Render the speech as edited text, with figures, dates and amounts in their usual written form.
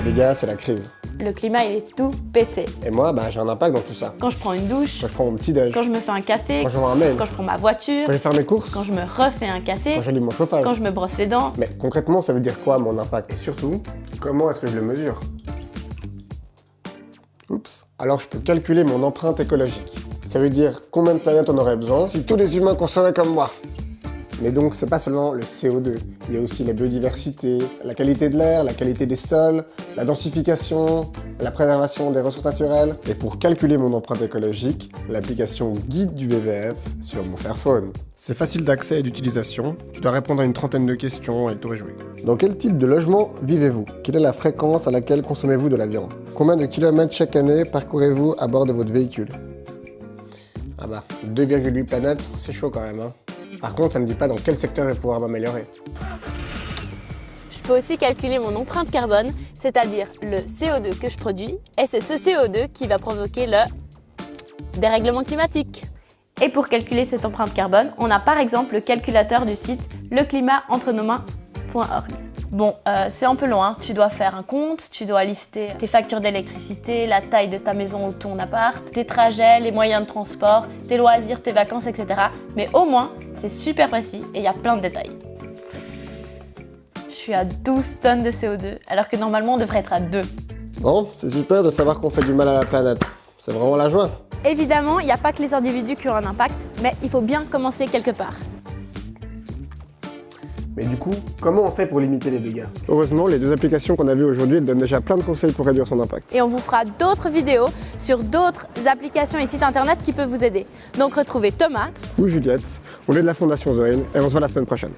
Les gars, c'est la crise. Le climat, il est tout pété. Et moi, j'ai un impact dans tout ça. Quand je prends une douche, Quand je prends mon petit déj, quand je me fais un café, quand je vois un mail, quand je prends ma voiture, quand je vais faire mes courses, quand je me refais un café, quand j'allume mon chauffage. quand je me brosse les dents. Mais concrètement, ça veut dire quoi mon impact? Et surtout, comment est-ce que je le mesure? Oups. Alors je peux calculer mon empreinte écologique. Ça veut dire combien de planètes on aurait besoin si tous les humains consommaient comme moi. Mais donc, c'est pas seulement le CO2, il y a aussi la biodiversité, la qualité de l'air, la qualité des sols, la densification, la préservation des ressources naturelles. Et pour calculer mon empreinte écologique, l'application Guide du WWF sur mon Fairphone. C'est facile d'accès et d'utilisation, je dois répondre à une trentaine de questions et tout réjouir. Dans quel type de logement vivez-vous? Quelle est la fréquence à laquelle consommez-vous de la viande? Combien de kilomètres chaque année parcourez-vous à bord de votre véhicule? 2,8 planètes, c'est chaud quand même, hein. Par contre, ça me dit pas dans quel secteur je vais pouvoir m'améliorer. Je peux aussi calculer mon empreinte carbone, c'est-à-dire le CO2 que je produis, et c'est ce CO2 qui va provoquer le dérèglement climatique. Et pour calculer cette empreinte carbone, on a par exemple le calculateur du site leclimatentrenomains.org. Bon, c'est un peu long, hein. Tu dois faire un compte, tu dois lister tes factures d'électricité, la taille de ta maison ou ton appart, tes trajets, les moyens de transport, tes loisirs, tes vacances, etc. Mais au moins, c'est super précis et il y a plein de détails. Je suis à 12 tonnes de CO2, alors que normalement on devrait être à 2. Bon, c'est super de savoir qu'on fait du mal à la planète. C'est vraiment la joie. Évidemment, il n'y a pas que les individus qui ont un impact, mais il faut bien commencer quelque part. Mais du coup, comment on fait pour limiter les dégâts? Heureusement, les deux applications qu'on a vues aujourd'hui donnent déjà plein de conseils pour réduire son impact. Et on vous fera d'autres vidéos sur d'autres applications et sites internet qui peuvent vous aider. Donc retrouvez Thomas ou Juliette, on est de la Fondation Zorin et on se voit la semaine prochaine.